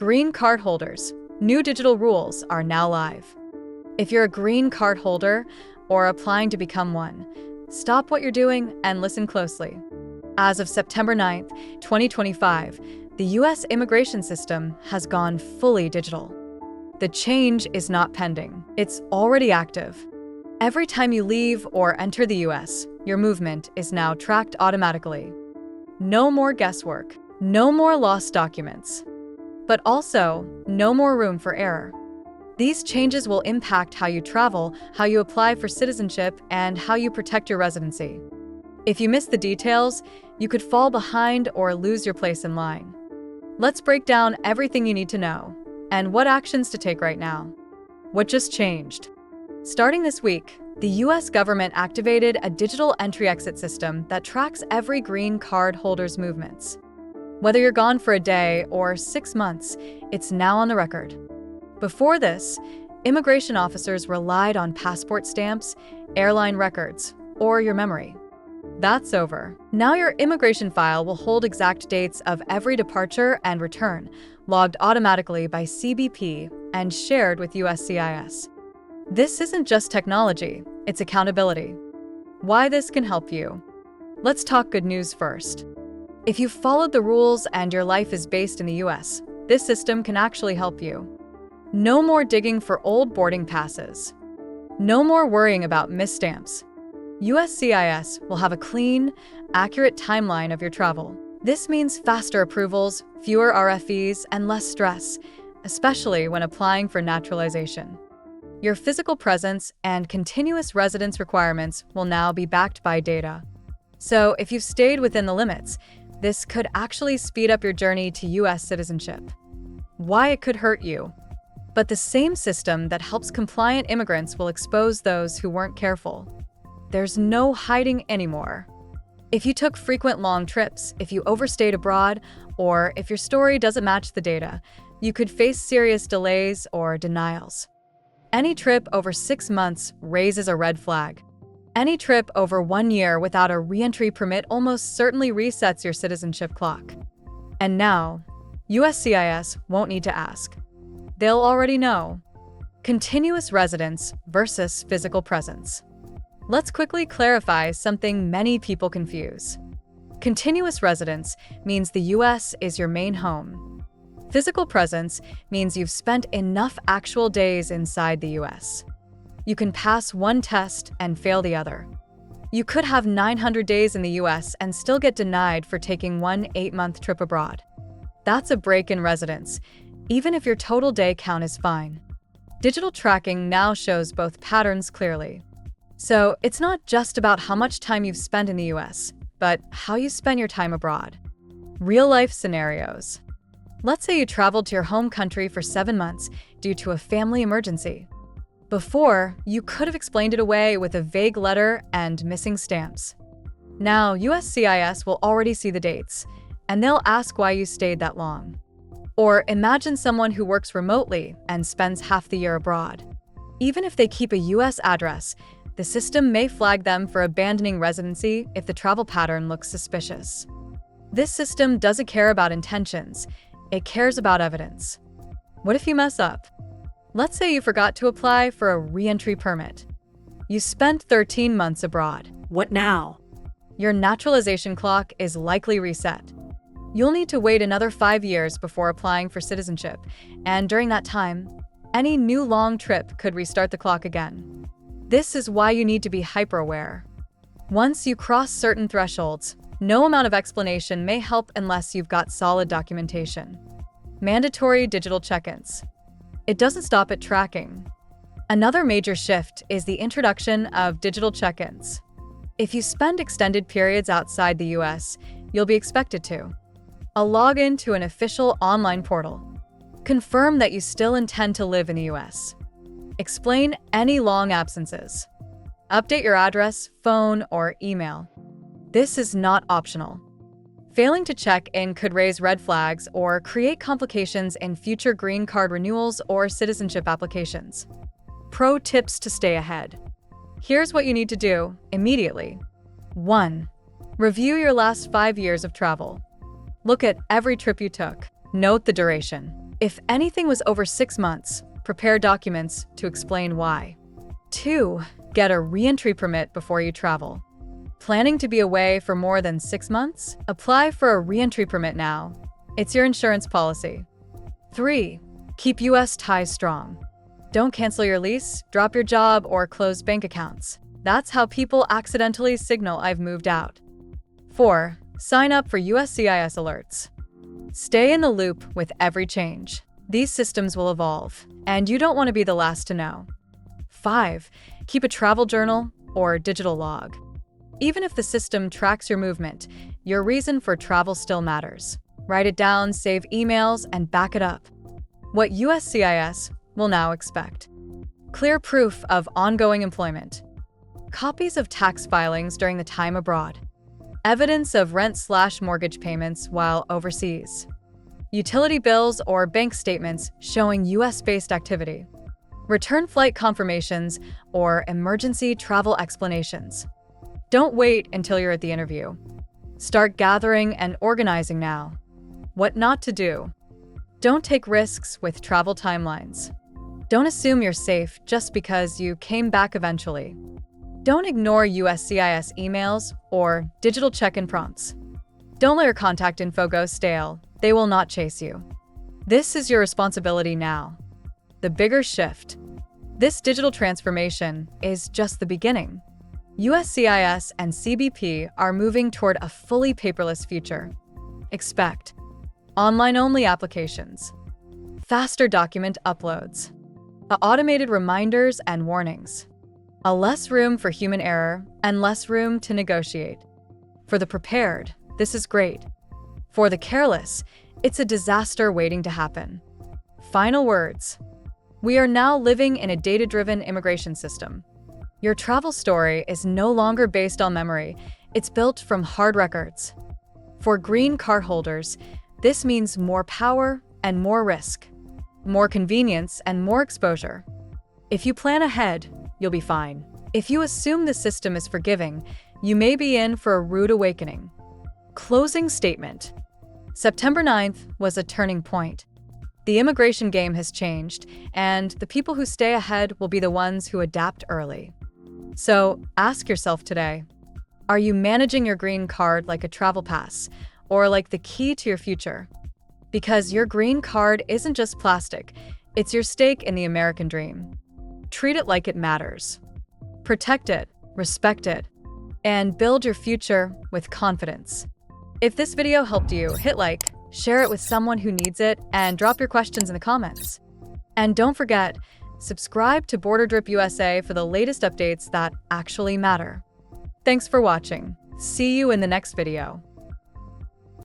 Green card holders. New digital rules are now live. If you're a green card holder or applying to become one, stop what you're doing and listen closely. As of September 9th, 2025, the U.S. immigration system has gone fully digital. The change is not pending. It's already active. Every time you leave or enter the U.S., your movement is now tracked automatically. No more guesswork. No more lost documents. But also, no more room for error. These changes will impact how you travel, how you apply for citizenship, and how you protect your residency. If you miss the details, you could fall behind or lose your place in line. Let's break down everything you need to know and what actions to take right now. What just changed? Starting this week, the U.S. government activated a digital entry-exit system that tracks every green card holder's movements. Whether you're gone for a day or 6 months, it's now on the record. Before this, immigration officers relied on passport stamps, airline records, or your memory. That's over. Now your immigration file will hold exact dates of every departure and return, logged automatically by CBP and shared with USCIS. This isn't just technology, it's accountability. Why this can help you? Let's talk good news first. If you've followed the rules and your life is based in the US, this system can actually help you. No more digging for old boarding passes. No more worrying about misstamps. USCIS will have a clean, accurate timeline of your travel. This means faster approvals, fewer RFEs, and less stress, especially when applying for naturalization. Your physical presence and continuous residence requirements will now be backed by data. So if you've stayed within the limits, this could actually speed up your journey to U.S. citizenship. Why it could hurt you. But the same system that helps compliant immigrants will expose those who weren't careful. There's no hiding anymore. If you took frequent long trips, if you overstayed abroad, or if your story doesn't match the data, you could face serious delays or denials. Any trip over 6 months raises a red flag. Any trip over 1 year without a re-entry permit almost certainly resets your citizenship clock. And now, USCIS won't need to ask. They'll already know. Continuous residence versus physical presence. Let's quickly clarify something many people confuse. Continuous residence means the US is your main home. Physical presence means you've spent enough actual days inside the US. You can pass one test and fail the other. You could have 900 days in the US and still get denied for taking one 8-month trip abroad. That's a break in residence, even if your total day count is fine. Digital tracking now shows both patterns clearly. So it's not just about how much time you've spent in the US, but how you spend your time abroad. Real-life scenarios. Let's say you traveled to your home country for 7 months due to a family emergency. Before, you could have explained it away with a vague letter and missing stamps. Now, USCIS will already see the dates, and they'll ask why you stayed that long. Or imagine someone who works remotely and spends half the year abroad. Even if they keep a US address, the system may flag them for abandoning residency if the travel pattern looks suspicious. This system doesn't care about intentions. It cares about evidence. What if you mess up? Let's say you forgot to apply for a re-entry permit. You spent 13 months abroad. What now? Your naturalization clock is likely reset. You'll need to wait another 5 years before applying for citizenship, and during that time, any new long trip could restart the clock again. This is why you need to be hyper-aware. Once you cross certain thresholds, no amount of explanation may help unless you've got solid documentation. Mandatory digital check-ins. It doesn't stop at tracking. Another major shift is the introduction of digital check-ins. If you spend extended periods outside the US, you'll be expected to. A login to an official online portal. Confirm that you still intend to live in the US. Explain any long absences. Update your address, phone, or email. This is not optional. Failing to check in could raise red flags or create complications in future green card renewals or citizenship applications. Pro tips to stay ahead. Here's what you need to do immediately. 1. Review your last 5 years of travel. Look at every trip you took. Note the duration. If anything was over 6 months, prepare documents to explain why. 2. Get a re-entry permit before you travel. Planning to be away for more than 6 months? Apply for a re-entry permit now. It's your insurance policy. 3. Keep U.S. ties strong. Don't cancel your lease, drop your job, or close bank accounts. That's how people accidentally signal I've moved out. 4. Sign up for USCIS alerts. Stay in the loop with every change. These systems will evolve, and you don't want to be the last to know. 5. Keep a travel journal or digital log. Even if the system tracks your movement, your reason for travel still matters. Write it down, save emails, and back it up. What USCIS will now expect. Clear proof of ongoing employment. Copies of tax filings during the time abroad. Evidence of rent/mortgage payments while overseas. Utility bills or bank statements showing US-based activity. Return flight confirmations or emergency travel explanations. Don't wait until you're at the interview. Start gathering and organizing now. What not to do. Don't take risks with travel timelines. Don't assume you're safe just because you came back eventually. Don't ignore USCIS emails or digital check-in prompts. Don't let your contact info go stale. They will not chase you. This is your responsibility now. The bigger shift. This digital transformation is just the beginning. USCIS and CBP are moving toward a fully paperless future. Expect online-only applications, faster document uploads, automated reminders and warnings, a less room for human error and less room to negotiate. For the prepared, this is great. For the careless, it's a disaster waiting to happen. Final words. We are now living in a data-driven immigration system. Your travel story is no longer based on memory, it's built from hard records. For green card holders, this means more power and more risk, more convenience and more exposure. If you plan ahead, you'll be fine. If you assume the system is forgiving, you may be in for a rude awakening. Closing statement. September 9th was a turning point. The immigration game has changed, and the people who stay ahead will be the ones who adapt early. So ask yourself today, are you managing your green card like a travel pass or like the key to your future? Because your green card isn't just plastic, it's your stake in the American dream. Treat it like it matters. Protect it, respect it, and build your future with confidence. If this video helped you, hit like, share it with someone who needs it, and drop your questions in the comments. And don't forget, subscribe to BorderDrip USA for the latest updates that actually matter. Thanks for watching. See you in the next video.